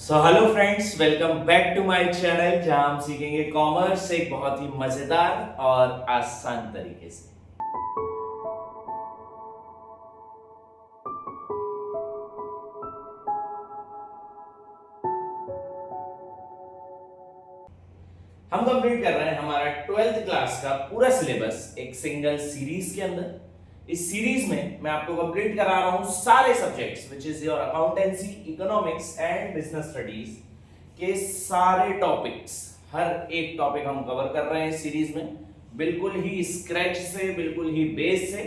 Hello friends, welcome back to my channel जहां हम सीखेंगे कॉमर्स एक बहुत ही मजेदार और आसान तरीके से। हम कंप्लीट कर रहे हैं हमारा 12th क्लास का पूरा सिलेबस एक सिंगल सीरीज के अंदर। इस सीरीज में मैं आपको कंप्लीट करा रहा हूं सारे subjects which is your accountancy, economics and business studies के सारे टॉपिक्स। हर एक टॉपिक हम कवर कर रहे हैं सीरीज में, बिल्कुल ही स्क्रैच से, बिल्कुल ही बेस से,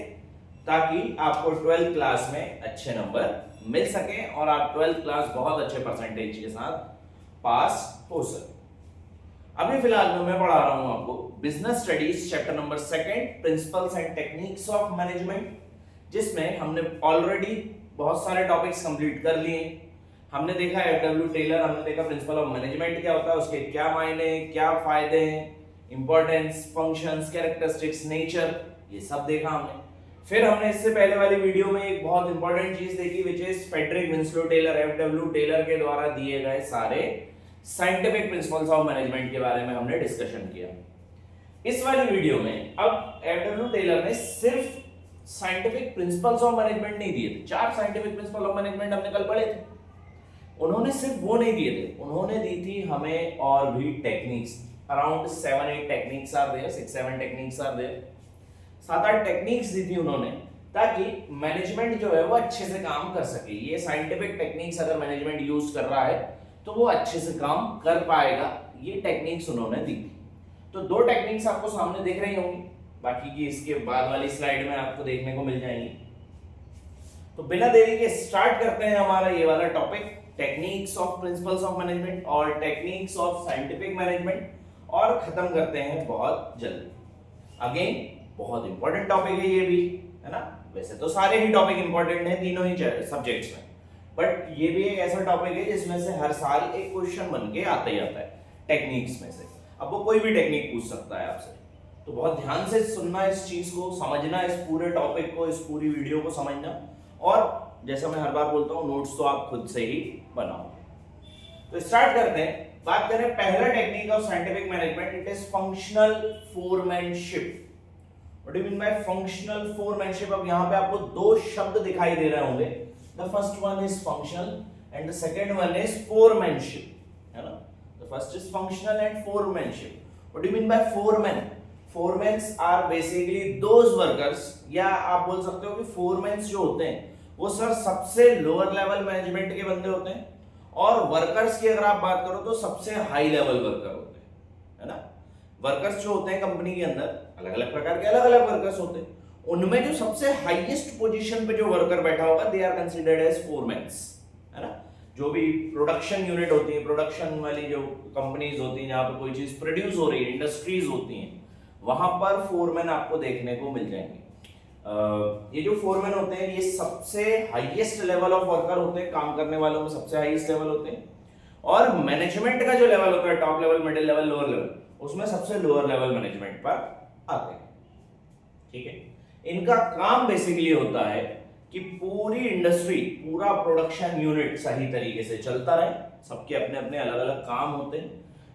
ताकि आपको 12th क्लास में अच्छे नंबर मिल सके और आप 12th क्लास बहुत अच्छे परसेंटेज के साथ पास हो सके। अभी फिलहाल में मैं पढ़ा रहा हूं आपको business studies chapter number 2 principles and techniques of management, जिसमें हमने ऑलरेडी बहुत सारे टॉपिक्स कंप्लीट कर लिए। हमने देखा एफडब्ल्यू टेलर, हमने देखा प्रिंसिपल ऑफ मैनेजमेंट क्या होता है, उसके क्या मायने, क्या फायदे हैं, इंपॉर्टेंस, फंक्शंस, कैरेक्टरिस्टिक्स, नेचर, ये सब देखा हमने। फिर हमने इससे पहले वाली वीडियो में एक बहुत इंपॉर्टेंट चीज देखी which is Frederick Winslow Taylor, FW Taylor के द्वारा दिए गए सारे साइंटिफिक प्रिंसिपल्स ऑफ मैनेजमेंट के बारे में हमने डिस्कशन किया। इस वाली वीडियो में अब एफडब्ल्यू टेलर ने सिर्फ साइंटिफिक प्रिंसिपल्स ऑफ मैनेजमेंट नहीं दिए थे, 4 साइंटिफिक प्रिंसिपल ऑफ मैनेजमेंट हमने कल पढ़े थे। उन्होंने सिर्फ वो नहीं दिए थे, उन्होंने दी थी हमें और भी techniques. Around 7-8 techniques are there, 6-7 techniques are there. 7-8 techniques दी थी उन्होंने ताकि मैनेजमेंट जो है वो अच्छे से काम कर सके। ये साइंटिफिक टेक्निक्स अगर मैनेजमेंट यूज कर रहा है तो वो अच्छे से काम कर पाएगा, ये टेक्निक्स उन्होंने दी थी। तो 2 टेक्निक्स आपको सामने दिख रही होंगी, बाकी की इसके बाद वाली स्लाइड में आपको देखने को मिल जाएंगी। तो बिना देरी के स्टार्ट करते हैं हमारा ये वाला topic, techniques of principles of management और टेक्निक्स ऑफ साइंटिफिक मैनेजमेंट, और खत्म करते हैं बहुत जल्दी। अगेन बहुत इंपॉर्टेंट टॉपिक है ये भी, है ना। वैसे तो सारे ही टॉपिक इंपॉर्टेंट हैं तीनों ही सब्जेक्ट्स में, बट ये भी एक ऐसा टॉपिक है जिसमें से हर साल एक क्वेश्चन बन के आता ही आता है टेक्निक्स में से। अब वो कोई भी टेक्निक पूछ सकता है आपसे, तो बहुत ध्यान से सुनना, इस चीज को समझना, इस पूरे टॉपिक को, इस पूरी वीडियो को समझना, और जैसा मैं हर बार बोलता हूँ नोट्स तो आप खुद से ही बनाओ। तो स्टार्ट करते हैं। बात करें पहला technique of scientific management, it is functional foremanship. What do you mean by functional foremanship? अब यहाँ पे आपको 2 शब्द दिखाई दे रहे होंगे। The first one is functional and the second one is foremanship, है ना। The first is functional and foremanship. What do you mean by foreman? Foremans are basically those workers, या आप बोल सकते हो कि foremans जो होते हैं वो सर सबसे लोअर लेवल मैनेजमेंट के बंदे होते हैं, और वर्कर्स की अगर आप बात करो तो सबसे हाई लेवल वर्कर होते हैं, है ना। वर्कर्स जो होते हैं कंपनी के अंदर अलग अलग प्रकार के अलग अलग वर्कर्स होते हैं, उनमें जो सबसे हाईएस्ट पोजीशन पे जो वर्कर बैठा होगा दे आर कंसीडर्ड एज फोरमैन्स, है ना। जो भी प्रोडक्शन यूनिट होती है, प्रोडक्शन वाली जो कंपनीज होती हैं जहां पे कोई चीज प्रोड्यूस हो रही है, इंडस्ट्रीज होती हैं, वहां पर फोरमैन आपको देखने को मिल जाएंगे। ये जो फोरमैन होते हैं ये सबसे हाईएस्ट लेवल ऑफ वर्कर होते हैं, काम करने वालों में सबसे हाईएस्ट लेवल होते हैं, और मैनेजमेंट का जो लेवल होता है, top level, middle level, lower level, उसमें सबसे लोअर लेवल मैनेजमेंट पर आते हैं। ठीक है, इनका काम बेसिकली होता है कि पूरी इंडस्ट्री, पूरा प्रोडक्शन यूनिट सही तरीके से चलता रहे। सबके अपने अपने अलग अलग काम होते हैं,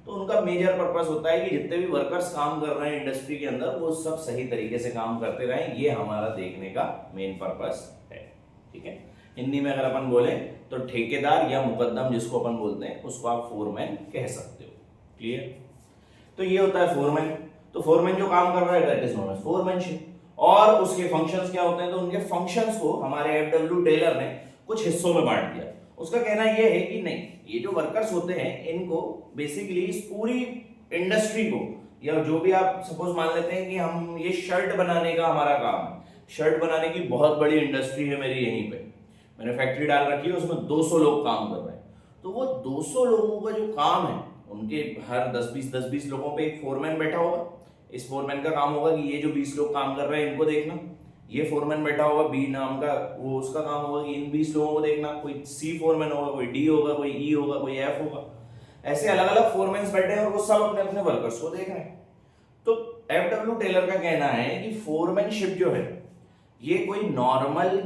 तो उनका मेजर पर्पस होता है कि जितने भी वर्कर्स काम कर रहे हैं इंडस्ट्री के अंदर वो सब सही तरीके से काम करते रहें। ये हमारा देखने का मेन पर्पस है। ठीक है, हिंदी में अगर अपन बोले तो ठेकेदार या मुकद्दम जिसको अपन बोलते हैं उसको आप फोरमैन कह सकते हो। क्लियर? तो ये होता है फोरमैन। तो फोरमैन जो काम कर रहा है that is known as foremanship. और उसके फंक्शंस क्या होते हैं? तो उनके फंक्शंस को हमारे एफडब्ल्यू टेलर ने कुछ हिस्सों में बांट दिया। उसका कहना यह है कि नहीं, ये जो वर्कर्स होते हैं इनको बेसिकली इस पूरी इंडस्ट्री को, या जो भी आप सपोज मान लेते हैं कि हम ये शर्ट बनाने का हमारा काम है, शर्ट बनाने की बहुत बड़ी इंडस्ट्री है मेरी, यहीं पे मैंने फैक्ट्री डाल रखी है, उसमें 200 लोग काम कर रहे हैं। तो वो 200 लोगों का जो काम है, उनके हर 10-20 लोगों पे एक फोरमैन बैठा होगा। इस फोरमैन का काम होगा कि ये जो 20 लोग काम कर रहे हैं इनको देखना। ये फोरमैन बैठा होगा बी नाम का, वो उसका काम होगा कि इन 20 लोगों को देखना। कोई सी फोरमैन होगा, कोई डी होगा, कोई ई होगा, कोई एफ होगा। ऐसे अलग अलग फोरमैन्स बैठे हैं और वो सब अपने अपने वर्कर्स को देख रहे हैं। तो एफडब्ल्यू टेलर का कहना है कि फोरमैनशिप जो है ये कोई नॉर्मल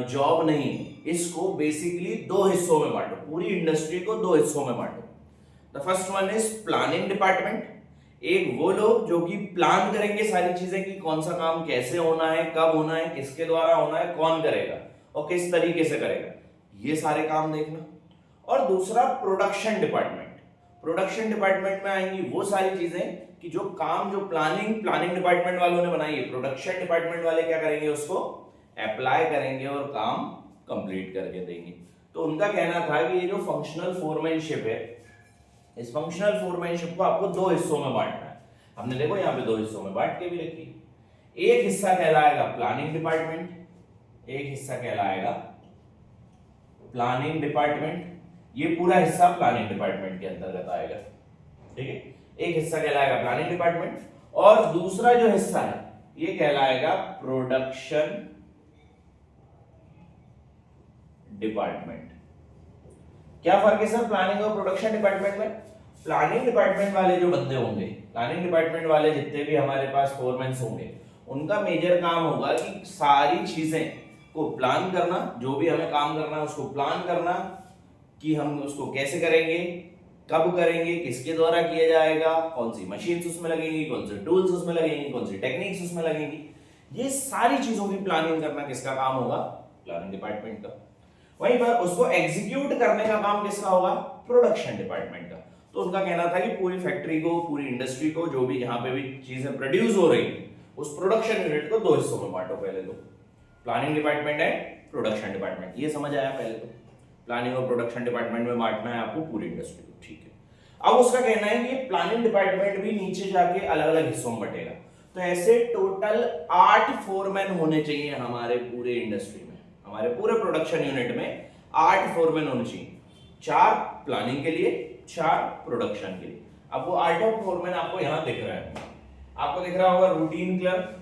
जॉब नहीं है, इसको बेसिकली दो हिस्सों में बांटो, पूरी इंडस्ट्री को दो हिस्सों में बांटो। The first one is planning department. एक वो लोग जो कि प्लान करेंगे सारी चीजें कि कौन सा काम कैसे होना है, कब होना है, किसके द्वारा होना है, कौन करेगा और किस तरीके से करेगा, ये सारे काम देखना। और दूसरा प्रोडक्शन डिपार्टमेंट। प्रोडक्शन डिपार्टमेंट में आएंगी वो सारी चीजें कि जो काम जो प्लानिंग डिपार्टमेंट वालों ने बनाई है, प्रोडक्शन डिपार्टमेंट वाले क्या करेंगे, उसको अप्लाई करेंगे और काम कंप्लीट करके देंगे। तो उनका कहना था कि ये जो फंक्शनल फोरमैनशिप है, इस फंक्शनल फोरमैनशिप को आपको दो हिस्सों में बांटना है। हमने देखो यहाँ पे दो हिस्सों में बांट के भी रखी। एक हिस्सा कहलाएगा प्लानिंग डिपार्टमेंट, एक हिस्सा कहलाएगा प्लानिंग डिपार्टमेंट। ये पूरा हिस्सा प्लानिंग डिपार्टमेंट के अंतर्गत आएगा, ठीक है। एक हिस्सा कहलाएगा प्लानिंग डिपार्टमेंट और दूसरा जो हिस्सा है ये कहलाएगा प्रोडक्शन डिपार्टमेंट। क्या फर्क है सर प्लानिंग और प्रोडक्शन डिपार्टमेंट में? प्लानिंग डिपार्टमेंट वाले जो बंदे होंगे, प्लानिंग डिपार्टमेंट वाले जितने भी हमारे पास फोरमैन्स होंगे, उनका मेजर काम होगा कि सारी चीजें को प्लान करना, जो भी हमें काम करना है उसको प्लान करना कि हम उसको कैसे करेंगे, कब करेंगे, किसके द्वारा किया जाएगा, कौन सी मशीन्स उसमें लगेंगी, कौन से टूल्स उसमें लगेंगी, कौन सी टेक्निक्स उसमें लगेंगी, ये सारी चीजों की प्लानिंग करना किसका काम होगा? प्लानिंग डिपार्टमेंट का। वहीं पर उसको एग्जीक्यूट करने का काम किसका होगा? प्रोडक्शन डिपार्टमेंट का। तो उनका कहना था कि पूरी फैक्ट्री को, पूरी इंडस्ट्री को, जो भी यहाँ पे भी चीजें प्रोड्यूस हो रही है, उस प्रोडक्शन यूनिट को दो हिस्सों में बांटो। पहले तो प्लानिंग डिपार्टमेंट है, प्रोडक्शन डिपार्टमेंट, ये समझ आया? पहले तो प्लानिंग और प्रोडक्शन डिपार्टमेंट में बांटना है आपको पूरी इंडस्ट्री को, ठीक है। अब उसका कहना है कि प्लानिंग डिपार्टमेंट भी नीचे जाके अलग अलग हिस्सों में बटेगा। तो ऐसे टोटल 8 फोरमैन होने चाहिए हमारे पूरे इंडस्ट्री में, हमारे पूरे प्रोडक्शन यूनिट में 8 फोरमैन होने चाहिए, 4 प्लानिंग के लिए, 4 प्रोडक्शन के लिए। अब वो 8 फोरमैन आपको यहां दिख रहा है, आपको दिख रहा होगा routine clerk,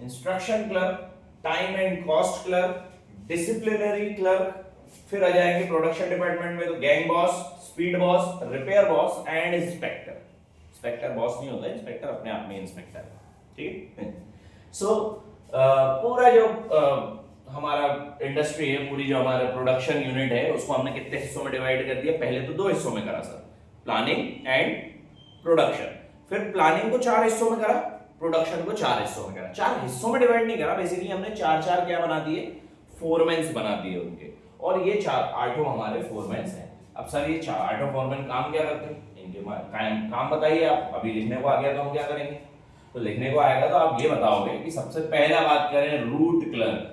instruction clerk, time and cost clerk, disciplinary clerk, फिर आ जाएंगे प्रोडक्शन डिपार्टमेंट में तो gang boss, speed boss, repair boss and inspector. Inspector boss नहीं होता, इंस्पेक्टर अपने आप में इंस्पेक्टर है, ठीक है। सो पूरा जो हमारा इंडस्ट्री है, पूरी जो हमारा प्रोडक्शन यूनिट है, उसको हमने कितने हिस्सों में डिवाइड कर दिया? पहले तो 2 हिस्सों में करा सर, प्लानिंग एंड प्रोडक्शन। फिर प्लानिंग को 4 हिस्सों में करा, प्रोडक्शन को 4 हिस्सों में करा। 4 हिस्सों में डिवाइड नहीं करा, बेसिकली हमने 4-4 क्या बना दिए? फोरमैन्स बना दिए उनके। और ये 8 हमारे फोरमैन्स हैं। अब सर ये 8 फोरमैन काम क्या करते हैं? इनके काम बताइए आप। अभी लिखने को आ गया तो हम क्या करेंगे? तो लिखने को आएगा तो आप ये बताओगे कि सबसे पहला बात करें रूट क्लर्क।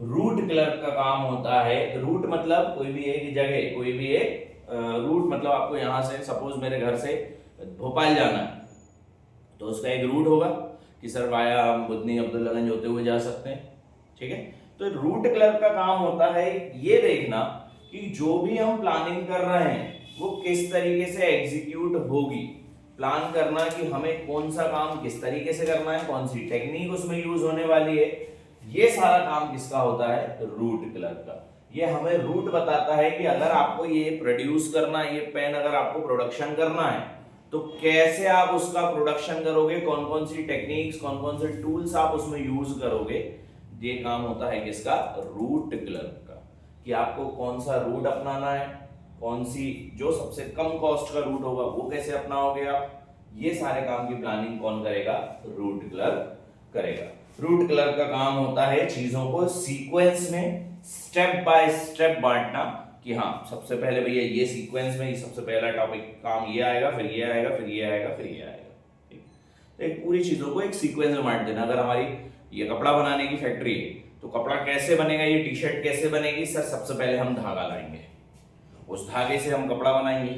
रूट क्लर्क का काम होता है, रूट मतलब कोई भी एक जगह, कोई भी एक रूट मतलब आपको यहां से सपोज मेरे घर से भोपाल जाना है तो उसका एक रूट होगा कि सर वाया हम बुधनी अब्दुल्लागंज होते हुए जा सकते हैं, ठीक है। तो रूट क्लर्क का काम होता है ये देखना कि जो भी हम प्लानिंग कर रहे हैं वो किस तरीके से एग्जीक्यूट होगी, प्लान करना कि हमें कौन सा काम किस तरीके से करना है, कौन सी टेक्निक उसमें यूज होने वाली है, ये सारा काम किसका होता है? रूट क्लर्क का। ये हमें रूट बताता है कि अगर आपको ये प्रोड्यूस करना है, ये पेन अगर आपको प्रोडक्शन करना है तो कैसे आप उसका प्रोडक्शन करोगे, कौन कौन सी टेक्निक्स, कौन कौन से टूल्स आप उसमें यूज करोगे। ये काम होता है किसका? रूट क्लर्क का, कि आपको कौन सा रूट अपनाना है, कौन सी जो सबसे कम कॉस्ट का रूट होगा वो कैसे अपनाओगे आप। ये सारे काम की प्लानिंग कौन करेगा? रूट क्लर्क करेगा। रूट क्लर्क का काम होता है चीजों को सीक्वेंस में स्टेप बाय स्टेप बांटना कि हाँ सबसे पहले भैया ये सीक्वेंस में सबसे पहला टॉपिक काम ये आएगा, फिर ये आएगा, फिर ये आएगा, फिर ये आएगा, ठीक। तो एक पूरी चीजों को एक सीक्वेंस में बांट देना। अगर हमारी ये कपड़ा बनाने की फैक्ट्री है तो कपड़ा कैसे बनेगा, ये टी शर्ट कैसे बनेगी सर? सबसे पहले हम धागा लाएंगे, उस धागे से हम कपड़ा बनाएंगे,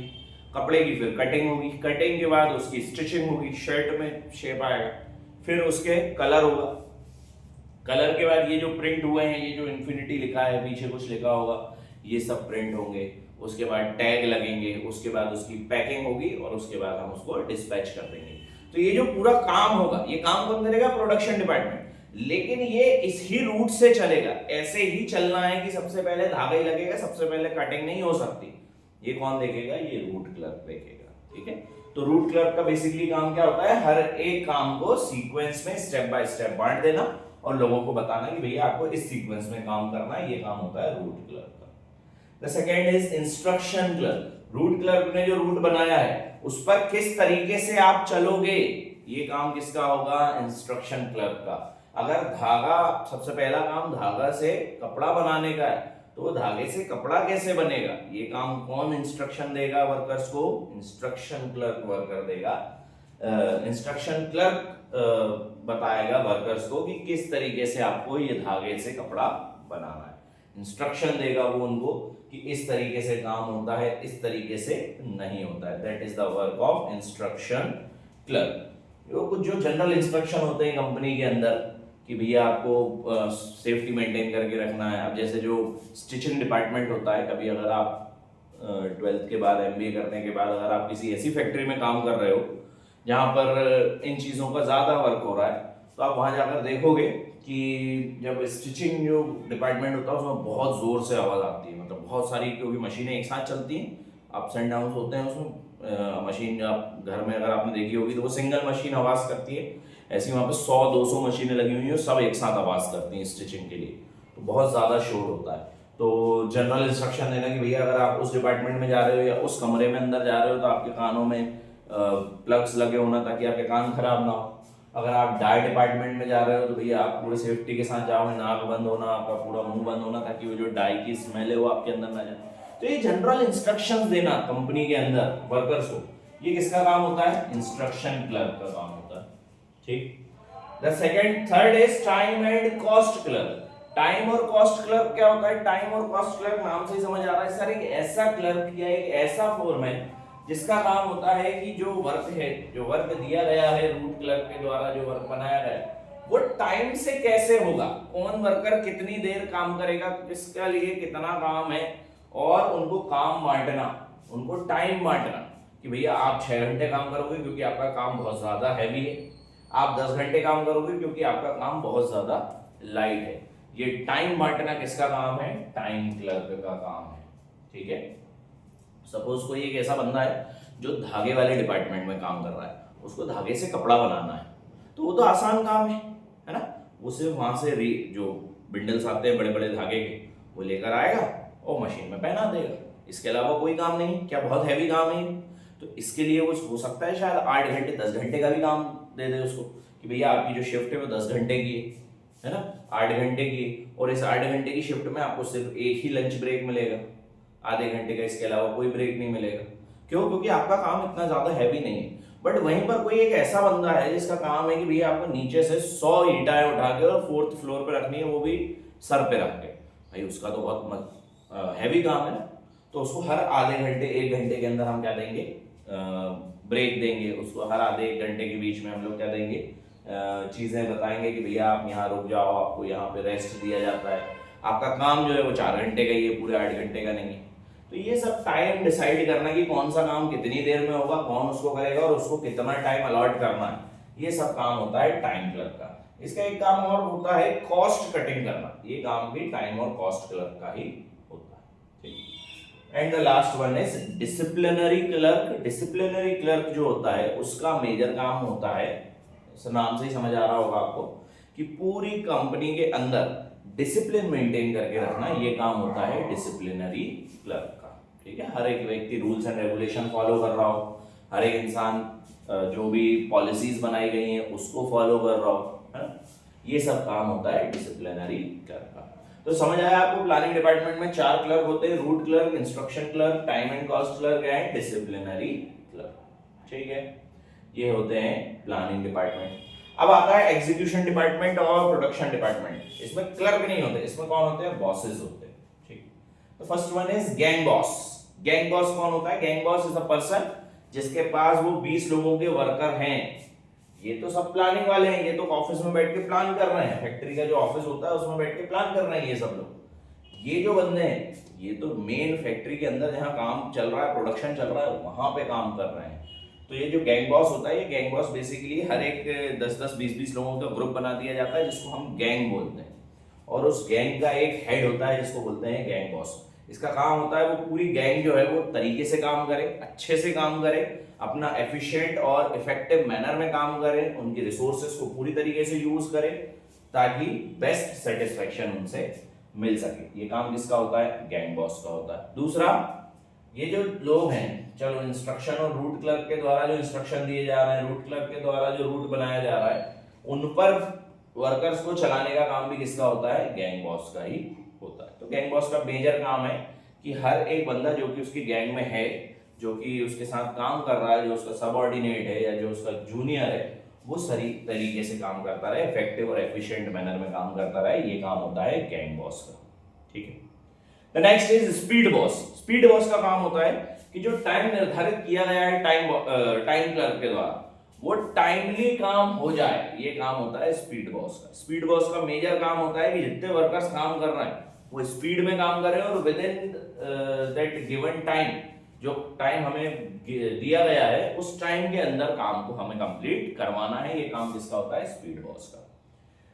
कपड़े की फिर कटिंग होगी, कटिंग के बाद उसकी स्टिचिंग होगी, शर्ट में शेप आएगा, फिर उसके कलर होगा, कलर के बाद ये जो प्रिंट हुए हैं, ये जो इन्फिनिटी लिखा है, पीछे कुछ लिखा होगा, ये सब प्रिंट होंगे, उसके बाद टैग लगेंगे, उसके बाद उसकी पैकिंग होगी और उसके बाद हम उसको डिस्पैच कर देंगे। तो ये जो पूरा काम होगा, ये काम कौन करेगा? Production department. लेकिन ये इस ही रूट से चलेगा, ऐसे ही चलना है कि सबसे पहले धागा ही लगेगा, सबसे पहले कटिंग नहीं हो सकती। ये कौन देखेगा? ये रूट क्लर्क देखेगा, ठीक है। तो रूट क्लर्क का बेसिकली काम क्या होता है? हर एक काम को सीक्वेंस में स्टेप बाय स्टेप बांट देना और लोगों को बताना कि भैया आपको इस सीक्वेंस में काम करना है, ये काम होता है रूट क्लर्क का। The second is instruction clerk. Root clerk ने जो रूट बनाया है उस पर किस तरीके से आप चलोगे, ये काम किसका होगा, इंस्ट्रक्शन क्लर्क का। अगर धागा, सबसे पहला काम धागा से कपड़ा बनाने का है, तो धागे से कपड़ा कैसे बनेगा, ये काम कौन इंस्ट्रक्शन देगा वर्कर्स को, इंस्ट्रक्शन क्लर्क वर्कर देगा। इंस्ट्रक्शन क्लर्क बताएगा वर्कर्स को कि किस तरीके से आपको ये धागे से कपड़ा बनाना है। इंस्ट्रक्शन देगा वो उनको कि इस तरीके से काम होता है, इस तरीके से नहीं होता है। That is the work of instruction clerk. कुछ जो जनरल इंस्ट्रक्शन होते हैं कंपनी के अंदर कि भैया आपको सेफ्टी मेंटेन करके रखना है। अब जैसे जो स्टिचिंग डिपार्टमेंट होता है, कभी अगर आप 12th के बाद MBA करने के बाद अगर आप किसी ऐसी फैक्ट्री में काम कर रहे हो जहाँ पर इन चीज़ों का ज़्यादा वर्क हो रहा है, तो आप वहाँ जाकर देखोगे कि जब स्टिचिंग जो डिपार्टमेंट होता है उसमें बहुत ज़ोर से आवाज़ आती है, मतलब बहुत सारी, क्योंकि मशीनें एक साथ चलती हैं, अप्स एंड डाउन होते हैं उसमें। मशीन आप घर में अगर आपने देखी होगी तो वो सिंगल मशीन आवाज़ करती है, ऐसी वहाँ पे 100-200 मशीनें लगी हुई हैं, सब एक साथ आवाज़ करती हैं स्टिचिंग के लिए, तो बहुत ज़्यादा शोर होता है। तो जनरल इंस्ट्रक्शन देना कि भैया अगर आप उस डिपार्टमेंट में जा रहे हो या उस कमरे में अंदर जा रहे हो तो आपके कानों में प्लग्स लगे होना ताकि आपके कान खराब ना हो। अगर आप डाई डिपार्टमेंट में जा रहे हो तो भैया आप पूरे सेफ्टी के साथ जाओ, नाक बंद होना, आपका पूरा मुंह बंद होना, ताकि वो जो डाई की स्मेल है वो आपके अंदर ना जाए। तो ये जनरल इंस्ट्रक्शंस देना कंपनी के अंदर वर्कर्स को, ये किसका काम होता है, इंस्ट्रक्शन क्लर्क का काम होता है। ठीक। The second, third is time and cost clerk. Time और कॉस्ट क्लर्क क्या होता है, टाइम और कॉस्ट क्लर्क नाम से ही समझ आ रहा है सर, एक ऐसा क्लर्क या एक ऐसा फोरमैन जिसका काम होता है कि जो वर्क है, जो वर्क दिया गया है रूट क्लर्क के द्वारा, जो वर्क बनाया गया है वो टाइम से कैसे होगा, कौन वर्कर कितनी देर काम करेगा, किसके लिए कितना काम है, और उनको काम बांटना, उनको टाइम बांटना कि भैया आप 6 घंटे काम करोगे क्योंकि आपका काम बहुत ज्यादा हैवी है, आप 10 घंटे काम करोगे क्योंकि आपका काम बहुत ज्यादा लाइट है। ये टाइम बांटना किसका काम है, टाइम क्लर्क का काम है। ठीक है। सपोज कोई एक ऐसा बंदा है जो धागे वाले डिपार्टमेंट में काम कर रहा है, उसको धागे से कपड़ा बनाना है, तो वो तो आसान काम है ना, वो सिर्फ वहां से जो बिंडल्स आते हैं बड़े बड़े धागे के, वो लेकर आएगा और मशीन में पहना देगा, इसके अलावा कोई काम नहीं। क्या बहुत हैवी काम है? तो इसके लिए वो हो सकता है शायद 8 घंटे 10 घंटे का भी काम दे दे उसको कि भैया आपकी जो शिफ्ट है वो 10 घंटे की है ना, 8 घंटे की, और इस 8 घंटे की शिफ्ट में आपको सिर्फ एक ही लंच ब्रेक मिलेगा, आधे घंटे का, इसके अलावा कोई ब्रेक नहीं मिलेगा। क्यों? क्योंकि आपका काम इतना ज्यादा हैवी नहीं है। बट वहीं पर कोई एक ऐसा बंदा है जिसका काम है कि भैया आपको नीचे से 100 ईंटें उठा के और 4th फ्लोर पे रखनी है, वो भी सर पे रख के, भाई उसका तो बहुत हैवी काम है ना, तो उसको हर आधे घंटे 1 घंटे के अंदर हम क्या देंगे, ब्रेक देंगे उसको, हर आधे 1 घंटे के बीच में हम लोग क्या देंगे, चीजें बताएंगे कि भैया आप यहाँ रुक जाओ, आपको यहाँ पे रेस्ट दिया जाता है, आपका काम जो है वो 4 घंटे का ही है, पूरे 8 घंटे का नहीं है। तो ये सब टाइम डिसाइड करना कि कौन सा काम कितनी देर में होगा, कौन उसको करेगा और उसको कितना टाइम अलॉट करना है, ये सब काम होता है टाइम क्लर्क का। इसका एक काम और होता है कॉस्ट कटिंग करना, ये काम भी टाइम और कॉस्ट क्लर्क का ही होता है। ठीक। And the last one is disciplinary clerk. Disciplinary clerk जो होता है उसका मेजर काम होता है, नाम से ही समझ आ रहा होगा आपको, कि पूरी कंपनी के अंदर डिसिप्लिन मेंटेन करके रखना, ये काम होता है डिसिप्लिनरी क्लर्क का। ठीक है। हर एक व्यक्ति रूल्स एंड रेगुलेशन फॉलो कर रहा हो, हर एक इंसान जो भी पॉलिसीज बनाई गई हैं उसको फॉलो कर रहा हो, है ना, ये सब काम होता है डिसिप्लिनरी क्लर्क का। तो समझ आया आपको, प्लानिंग डिपार्टमेंट में 4 क्लर्क होते हैं, root clerk, instruction clerk, time and cost clerk and disciplinary clerk. ठीक है, ये होते हैं प्लानिंग डिपार्टमेंट। अब आता है एग्जीक्यूशन डिपार्टमेंट और प्रोडक्शन डिपार्टमेंट। इसमें क्लर्क नहीं होते, इसमें कौन होते हैं, बॉसेस होते हैं। ठीक। तो first one is gang boss. Gang boss कौन होता है? Gang boss is a person जिसके पास वो 20 लोगों के वर्कर हैं। ये तो सब प्लानिंग वाले हैं, ये तो ऑफिस में बैठ के प्लान कर रहे हैं, फैक्ट्री का जो ऑफिस होता है उसमें बैठ के प्लान कर रहे हैं ये सब लोग। ये जो बंदे हैं ये तो मेन फैक्ट्री के अंदर जहां काम चल रहा है, प्रोडक्शन चल रहा है, वहां पे काम कर रहे हैं। तो ये जो गैंग बॉस होता है, ये गैंग बॉस बेसिकली हर एक 10-10 20-20 लोगों का ग्रुप बना दिया जाता है जिसको हम गैंग बोलते हैं, और उस गैंग का एक हेड होता है जिसको बोलते हैं गैंग बॉस। इसका काम होता है वो पूरी गैंग जो है वो तरीके से काम करे, अच्छे से काम करे, अपना एफिशिएंट और इफेक्टिव मैनर में काम करे, उनके रिसोर्सेस को पूरी तरीके से यूज करे, ताकि बेस्ट सेटिस्फेक्शन उनसे मिल सके। ये काम किसका होता है? गैंग बॉस का होता है। दूसरा, ये जो लोग हैं, चलो इंस्ट्रक्शन और रूट क्लर्क के द्वारा जो इंस्ट्रक्शन दिए जा रहे हैं, रूट क्लर्क के द्वारा जो रूट बनाया जा रहा है, उन पर वर्कर्स को चलाने का काम भी किसका होता है? गैंग बॉस का ही होता है। तो गैंग बॉस का मेजर काम है कि हर एक बंदा जो कि उसकी गैंग में है, जो कि उसके साथ काम कर रहा है, जो उसका सबऑर्डिनेट है या जो उसका जूनियर है, वो सही तरीके से काम करता रहे, इफेक्टिव और एफिशिएंट मैनर में काम करता रहे। ये काम होता है गैंग बॉस का। ठीक है। The next is speed boss. Speed boss का काम होता है कि जो टाइम निर्धारित किया गया है टाइम क्लर्क के द्वारा, वो टाइमली काम हो जाए, ये काम होता है स्पीड बॉस का। स्पीड बॉस का मेजर काम होता है कि जितने वर्कर्स काम कर रहे हैं वो स्पीड में काम करें और with in that given time, जो टाइम हमें दिया गया है उस टाइम के अंदर काम को हमें कंप्लीट करवाना है। ये काम किसका होता है? स्पीड बॉस का।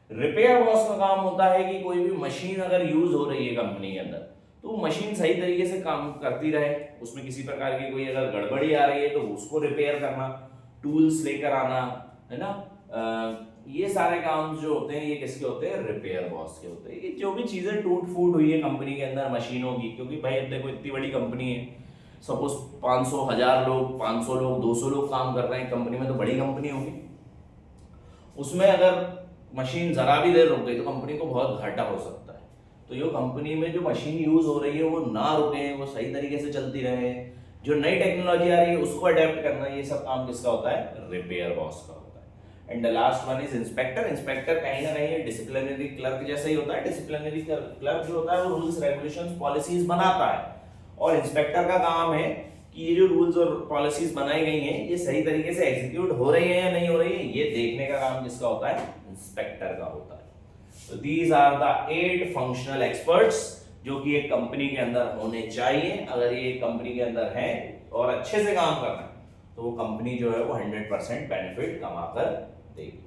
रिपेयर बॉस का काम होता है कि कोई भी मशीन अगर यूज हो रही है कंपनी के अंदर, तो मशीन सही तरीके से काम करती रहे, उसमें किसी प्रकार की कोई अगर गड़बड़ी आ रही है तो उसको रिपेयर करना, टूल्स लेकर आना, है ना, ये सारे काम जो होते हैं ये किसके होते हैं? रिपेयर बॉस के होते हैं। ये जो भी चीजें टूट फूट हुई है कंपनी के अंदर मशीनों की, क्योंकि भाई अब देखो इतनी बड़ी कंपनी है, सपोज 500 1000 लोग, 500 लोग, 200 लोग काम कर रहे हैं कंपनी में, तो बड़ी कंपनी होगी। उसमें अगर मशीन जरा भी देर रुक गई तो कंपनी को बहुत घाटा हो सकता है। तो ये कंपनी में जो मशीन यूज हो रही है वो ना रुके, वो सही तरीके से चलती रहे, जो नई टेक्नोलॉजी आ रही है उसको अडेप्ट करना, ये सब काम किसका होता है? रिपेयर बॉस का होता है। And the last one is inspector. Inspector कहीं ना कहीं डिसिप्लिनरी क्लर्क जैसा ही होता है। डिसिप्लिनरी क्लर्क जो होता है वो रूल्स रेगुलेशंस पॉलिसीज बनाता है, और इंस्पेक्टर का काम है कि ये जो रूल्स और पॉलिसीज बनाई गई हैं ये सही तरीके से एग्जीक्यूट हो रही है या नहीं हो रही है, ये देखने का काम किसका होता है? इंस्पेक्टर का होता है। तो these are the 8 functional experts जो कि एक कंपनी के अंदर होने चाहिए। अगर ये कंपनी के अंदर है और अच्छे से काम कर रहे हैं तो वो कंपनी जो है वो 100% बेनिफिट कमाकर देगी।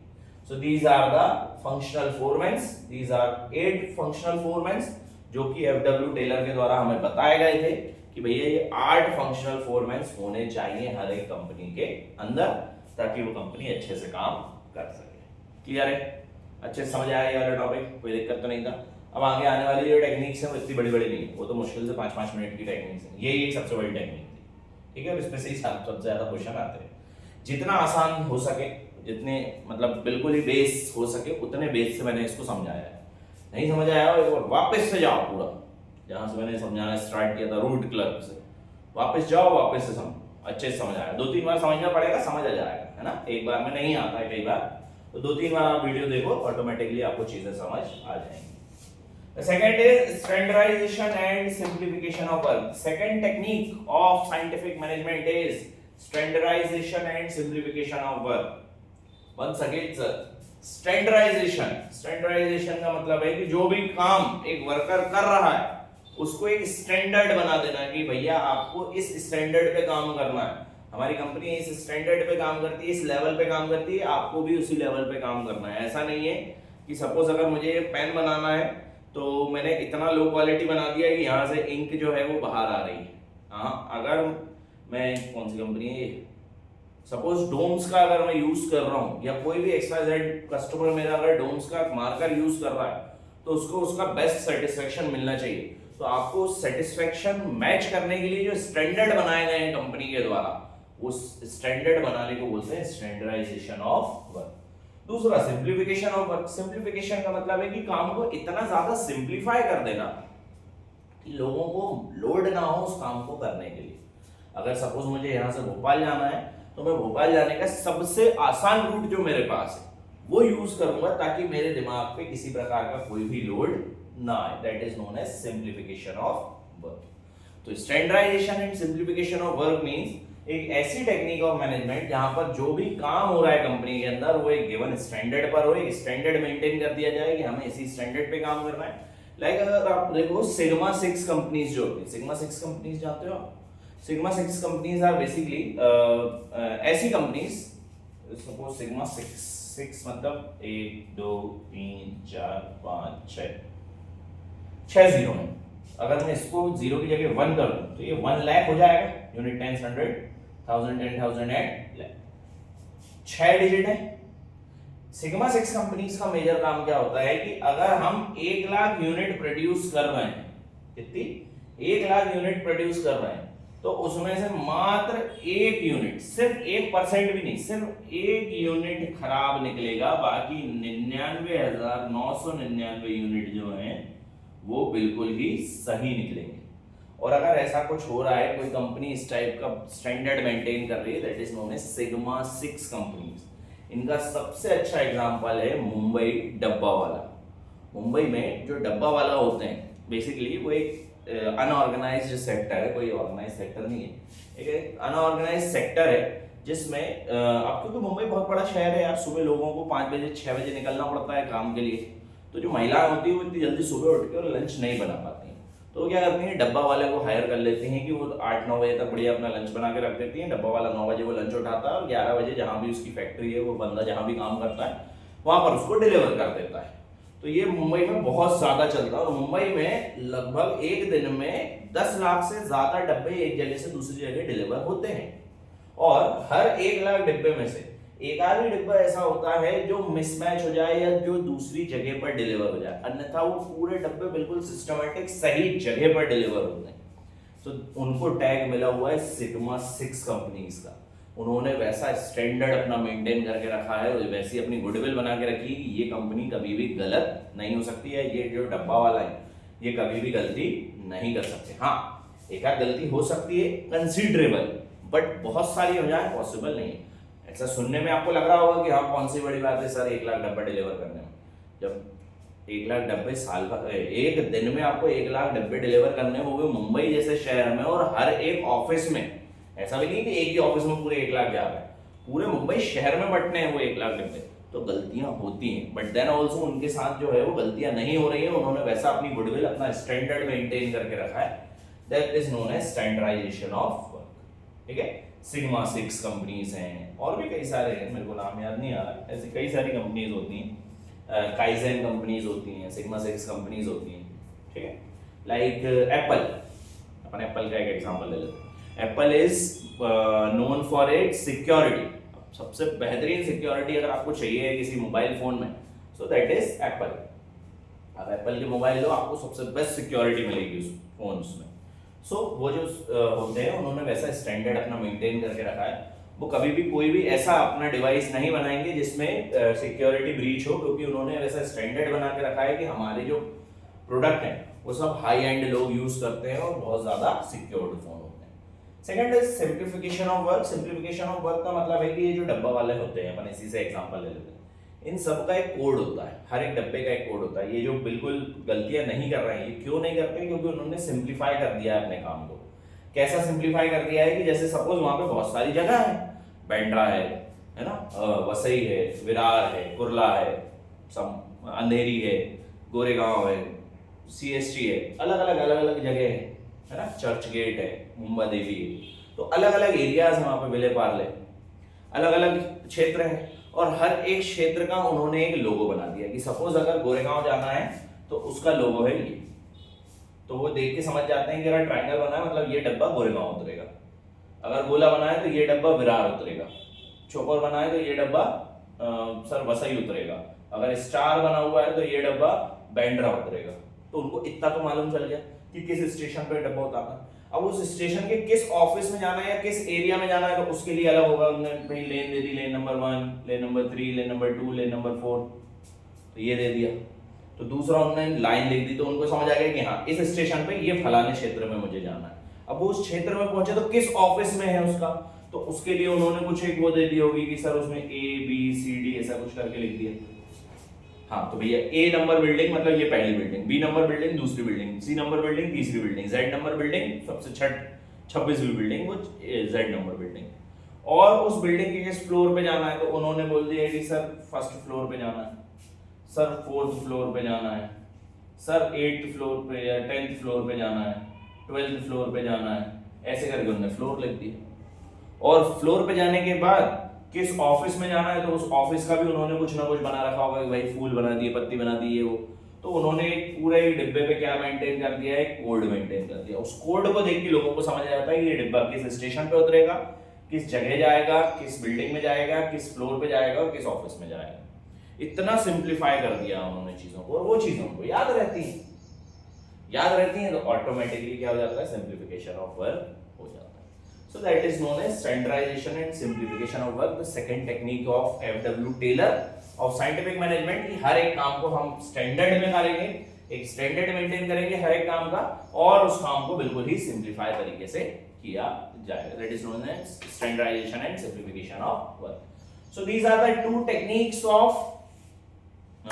So these are the functional foremans, these are 8 functional foremans जो कि एफडब्ल्यू टेलर के द्वारा हमें बताए गए थे कि भैया ये 8 फंक्शनल फोरमैन्स होने चाहिए हर एक कंपनी के अंदर, ताकि वो कंपनी अच्छे से काम कर सके। क्लियर है? अच्छे से समझ आया ये वाला टॉपिक? कोई दिक्कत तो नहीं था? अब आगे आने वाली जो टेक्निक्स है वो इतनी बड़ी बड़ी नहीं है, वो तो मुश्किल से 5-5 मिनट की टेक्निक्स है। ये एक सबसे बड़ी टेक्निक थी, ठीक है। और इसमें से ही सबसे ज्यादा क्वेश्चन आते हैं। जितना आसान हो सके, जितने मतलब बिल्कुल ही बेस हो सके, उतने बेस से मैंने इसको समझाया है। नहीं समझ आया हो एक बार वापस से जाओ, पूरा जहां से मैंने समझाना स्टार्ट किया था रूट क्लर्क से, वापस जाओ, वापस से समझो, अच्छे से समझ आया। 2-3 बार समझना पड़ेगा, समझ आ जाएगा, है ना। एक बार में नहीं आता है, कई बार, तो 2-3 बार आप वीडियो देखो, ऑटोमेटिकली आपको चीजें समझ आ जाएंगी। The second is standardization and simplification of work. Second technique of scientific management is standardization and simplification of work. Once again, sir, standardization. Standardization का मतलब है कि जो भी काम एक वर्कर कर रहा है उसको एक स्टैंडर्ड बना देना कि भैया आपको इस स्टैंडर्ड पे काम करना है। हमारी कंपनी इस स्टैंडर्ड पे काम करती है, इस लेवल पे काम करती है, आपको भी उसी लेवल पे काम करना है। ऐसा नहीं है कि सपोज अगर मुझे पेन बनाना है तो मैंने इतना लो क्वालिटी बना दिया कि यहाँ से इंक जो है वो बाहर आ रही है। हाँ, अगर मैं कौन सी कंपनी है ये, सपोज डोम्स का अगर मैं यूज कर रहा हूँ, या कोई भी XYZ कस्टमर मेरा अगर डोम्स का मार्कर यूज कर रहा है तो उसको उसका बेस्ट सेटिस्फेक्शन मिलना चाहिए। तो आपको सेटिस्फेक्शन मैच करने के लिए जो स्टैंडर्ड बनाए गए हैं कंपनी के द्वारा, उस स्टैंडर्ड बनाने को बोलते हैं स्टैंडर्डाइजेशन ऑफ वर्क। दूसरा, सिंप्लीफिकेशन ऑफ वर्क। सिंप्लीफिकेशन का मतलब है कि काम को इतना ज्यादा सिंप्लीफाई कर देना कि लोगों को लोड ना हो उस काम को करने के लिए। अगर सपोज मुझे यहाँ से भोपाल जाना है तो मैं भोपाल जाने का सबसे आसान रूट जो मेरे पास है वो यूज करूंगा, ताकि मेरे दिमाग पे किसी प्रकार का कोई भी लोड ना आए। That is known as simplification of work. तो standardisation and simplification of work means एक ऐसी टेक्निक ऑफ मैनेजमेंट जहां पर जो भी काम हो रहा है कंपनी के अंदर वो एक गिवन स्टैंडर्ड पर हो, एक स्टैंडर्ड मेंटेन कर दिया जाए कि हमें इसी स्टैंडर्ड पे काम करना है। लाइक अगर आप देखो सिग्मा 6 कंपनीज जो होती है, सिग्मा 6 कंपनीज जानते हो आप? सिग्मा 6 कंपनीज आर बेसिकली ऐसी कंपनीज, सपोज सिग्मा 6 मतलब 1 2 3 4 5 6 जीरो है। अगर मैं इसको जीरो की जगह 1 कर दूं तो ये 1 लाख हो जाएगा। Unit, tens, 100, 1000, 10,000 and lakh, 6 digit है। सिग्मा 6 कंपनीज का मेजर काम क्या होता है कि अगर हम 1 लाख यूनिट प्रोड्यूस कर रहे हैं, कितनी 1 लाख यूनिट प्रोड्यूस कर रहे हैं, तो उसमें से मात्र 1 यूनिट, सिर्फ 1% भी नहीं, सिर्फ 1 यूनिट खराब निकलेगा, बाकी 99,999 यूनिट जो हैं वो बिल्कुल ही सही निकलेंगे। और अगर ऐसा कुछ हो रहा है, कोई कंपनी इस टाइप का स्टैंडर्ड मेंटेन कर रही है, that is known as sigma 6 companies. इनका सबसे अच्छा एग्जांपल है मुंबई डब्बा वाला। मुंबई में जो डब्बा वाला होते हैं, बेसिकली वो एक अनऑर्गेनाइज्ड सेक्टर है, कोई ऑर्गेनाइज्ड सेक्टर नहीं है, एक अनऑर्गेनाइज्ड सेक्टर है जिसमें अब क्योंकि मुंबई बहुत बड़ा शहर है यार, सुबह लोगों को 5 बजे 6 बजे निकलना पड़ता है काम के लिए, तो जो महिलाएं होती है वो इतनी जल्दी सुबह उठ के और लंच नहीं बना पाती हैं, तो वो क्या करती हैं, डब्बा वाले को हायर कर लेती हैं कि वो 8-9 बजे तक बढ़िया अपना लंच बना के रख देती हैं। डब्बा वाला 9 बजे वो लंच उठाता है और 11 बजे जहाँ भी उसकी फैक्ट्री है, वो बंदा जहाँ भी काम करता है वहां पर उसको डिलीवर कर देता है। तो ये मुंबई में बहुत ज्यादा चलता है और मुंबई में लगभग एक दिन में 10 लाख से ज्यादा डब्बे एक जगह से दूसरी जगह डिलीवर होते हैं, और हर 1 लाख डिब्बे में से एक आध डिब्बा ऐसा होता है जो मिसमैच हो जाए या जो दूसरी जगह पर डिलीवर हो जाए, अन्यथा वो पूरे डब्बे बिल्कुल सिस्टमैटिक सही जगह पर डिलीवर होते हैं। तो उनको टैग मिला हुआ है सिग्मा 6 कंपनीज का। उन्होंने वैसा स्टैंडर्ड अपना मेंटेन करके रखा है, वैसी अपनी गुडविल बना के रखी कि ये कंपनी कभी भी गलत नहीं हो सकती है, ये जो डब्बा वाला है ये कभी भी गलती नहीं कर सकते। हाँ, एक आध गलती हो सकती है कंसीडरेबल, बट बहुत सारी हो जाए पॉसिबल नहीं है। ऐसा सुनने में आपको लग रहा होगा कि हाँ कौन सी बड़ी बात है सर 1 लाख डब्बा डिलीवर करने में, जब 1 लाख डब्बे साल भर, एक दिन में आपको 1 लाख डब्बे डिलीवर करने होंगे मुंबई जैसे शहर में, और हर एक ऑफिस में, ऐसा भी नहीं कि एक ही ऑफिस में पूरे 1 लाख जा रहे हैं, पूरे मुंबई शहर में बंटने हैं वो 1 लाख डब्बे, तो गलतियां होती हैं, बट देन ऑल्सो उनके साथ जो है वो गलतियां नहीं हो रही है, उन्होंने वैसा अपनी गुडविल अपना स्टैंडर्ड मेंटेन करके रखा है, that is known as standardisation of work. ठीक है, सिग्मा 6 कंपनीज हैं, और भी कई सारे हैं, मेरे को नाम याद नहीं आ रहा, ऐसी कई सारी कंपनीज होती हैं, काइजेन कंपनीज होती हैं, सिग्मा 6 कंपनीज होती हैं। ठीक है, लाइक एप्पल, अपन एप्पल का एक एग्जांपल ले लेते हैं। Apple is known for its security, सबसे बेहतरीन सिक्योरिटी अगर आपको चाहिए है किसी मोबाइल फोन में, सो दैट इज एप्पल। अब एप्पल के मोबाइल लो, आपको सबसे बेस्ट सिक्योरिटी मिलेगी उस फोन्स में। सो वो जो होते हैं उन्होंने वैसा स्टैंडर्ड अपना मेंटेन करके रखा है, वो कभी भी कोई भी ऐसा अपना डिवाइस नहीं बनाएंगे जिसमें सिक्योरिटी ब्रीच हो, क्योंकि उन्होंने वैसा स्टैंडर्ड बना के रखा है कि हमारे जो प्रोडक्ट हैं वो सब हाई एंड लोग यूज करते हैं और बहुत ज्यादा सिक्योर्ड फोन होते हैं। Second is simplification of work. Simplification of work का मतलब है कि ये जो डब्बा वाले होते हैं, अपन इसी से एग्जांपल ले लेते हैं, इन सब का एक कोड होता है, हर एक डब्बे का एक कोड होता है। ये जो बिल्कुल गलतियां नहीं कर रहे हैं, ये क्यों नहीं करते? क्योंकि उन्होंने सिंप्लीफाई कर दिया है अपने काम को। कैसा सिंप्लीफाई कर दिया है कि जैसे सपोज वहां पे बहुत सारी जगह है, बैंड्रा है ना, वसई है, विरार है, कुर्ला है, अंधेरी है, गोरेगांव है, सीएसटी है, अलग अलग जगह है ना, चर्च गेट है, मुंबा देवी है, तो अलग अलग एरियाज है वहां पे, विले पार्ले, अलग अलग क्षेत्र है, और हर एक क्षेत्र का उन्होंने एक लोगो बना दिया कि सपोज अगर गोरेगांव जाना है तो उसका लोगो है ये, तो वो देख के समझ जाते हैं कि अगर ट्रायंगल बना है मतलब ये डब्बा गोरेगांव उतरेगा, अगर गोला बना है तो ये डब्बा विरार उतरेगा, चौकोर बना है तो ये डब्बा सर वसई उतरेगा, अगर स्टार बना हुआ है तो ये डब्बा बैंड्रा उतरेगा। तो उनको इतना तो मालूम चल गया कि किस स्टेशन पे डब्बा उतारना है। अब उस स्टेशन के किस ऑफिस में जाना है या किस एरिया में जाना है तो उसके लिए अलग होगा, उन्होंने भाई लेन दे दी, lane number 1, lane number 3, lane number 2, lane number 4, तो ये दे दिया। तो दूसरा उन्होंने लाइन लिख दी, तो उनको समझ आ गया कि हाँ इस स्टेशन पे ये फलाने क्षेत्र में मुझे जाना है। अब वो उस क्षेत्र में पहुंचे तो किस ऑफिस में है उसका, तो उसके लिए उन्होंने कुछ एक वो दे दी होगी कि सर उसमें A B C D ऐसा कुछ करके लिख दिया। हाँ, तो भैया A नंबर बिल्डिंग मतलब ये पहली बिल्डिंग, B नंबर बिल्डिंग दूसरी बिल्डिंग, C नंबर बिल्डिंग तीसरी बिल्डिंग, Z नंबर बिल्डिंग सबसे 26वीं बिल्डिंग, वो Z नंबर बिल्डिंग। और उस बिल्डिंग के किस फ्लोर पे जाना है तो उन्होंने बोल दिया कि सर फर्स्ट फ्लोर पे जाना है, सर 4th फ्लोर पे जाना है, सर 8th फ्लोर पे या 10th फ्लोर पे जाना है, 12th फ्लोर पे जाना है, ऐसे करके उन्होंने फ्लोर लिख दिया। और फ्लोर पे जाने के बाद किस ऑफिस में जाना है तो उस ऑफिस का भी उन्होंने कुछ ना कुछ बना रखा होगा कि भाई फूल बना दिए, पत्ती बना दी, ये वो, तो उन्होंने एक पूरे डिब्बे पे क्या मेंटेन कर दिया है, कोड मेंटेन कर दिया। उस कोड को देख के लोगों को समझ आ जाता है कि ये डिब्बा किस स्टेशन पे उतरेगा, किस जगह जाएगा, किस बिल्डिंग में जाएगा, किस फ्लोर पे जाएगा और किस ऑफिस में जाएगा। इतना सिंप्लीफाई कर दिया उन्होंने चीजों को, और वो चीजें उनको याद रहती हैं तो ऑटोमेटिकली क्या हो जाता है, सिंप्लीफिकेशन ऑफ वर्क हो जाता है। So that is known as standardisation and simplification of work, the second technique of FW Taylor of scientific management, कि हर एक काम को हम स्टैंडर्ड में करेंगे, एक स्टैंडर्ड मेंटेन करेंगे हर एक काम का, और उस काम को बिल्कुल ही सिंप्लीफाई तरीके से किया जाएगा। That is known as standardisation and simplification of work. So these are the two techniques of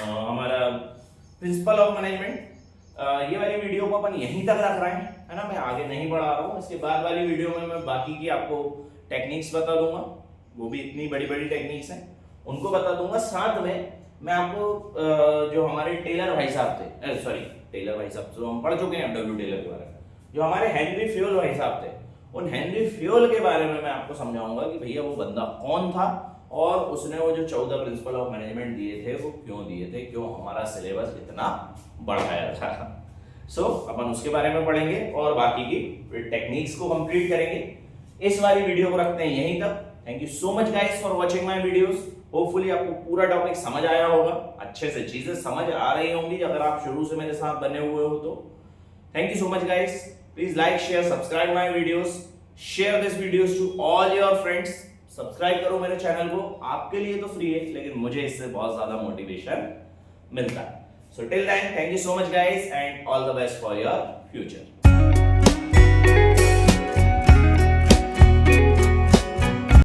हमारा प्रिंसिपल ऑफ मैनेजमेंट। ये वाली वीडियो को अपन यहीं तक रख रहे हैं, है ना, मैं आगे नहीं बढ़ा रहा हूँ। इसके बाद वाली वीडियो में मैं बाकी की आपको टेक्निक्स बता दूंगा, वो भी इतनी बड़ी बड़ी टेक्निक्स हैं, उनको बता दूंगा। साथ में मैं आपको जो हमारे टेलर भाई साहब थे, सॉरी टेलर भाई साहब तो हम पढ़ चुके हैं डब्ल्यू टेलर के बारे में, जो हमारे हेनरी फ्यूल भाई साहब थे, उन हेनरी फ्यूल के बारे में मैं आपको समझाऊंगा कि भैया वो बंदा कौन था, और उसने वो जो 14 प्रिंसिपल ऑफ मैनेजमेंट दिए थे वो क्यों दिए थे, क्यों हमारा सिलेबस इतना बढ़ाया था। सो अपन उसके बारे में पढ़ेंगे और बाकी की टेक्निक्स को कंप्लीट करेंगे। इस वाली वीडियो को रखते हैं यहीं तक। Thank you so much guys for watching my videos. Hopefully आपको पूरा टॉपिक समझ आया होगा, अच्छे से चीजें समझ आ रही होंगी अगर आप शुरू से मेरे साथ बने हुए हो तो। Thank you so much guys. Please like, share, subscribe my videos, share this videos to all your friends. Subscribe करो मेरे चैनल को, आपके लिए तो फ्री है लेकिन मुझे इससे बहुत ज्यादा मोटिवेशन मिलता है। So till then, thank you so much guys and all the best for your future.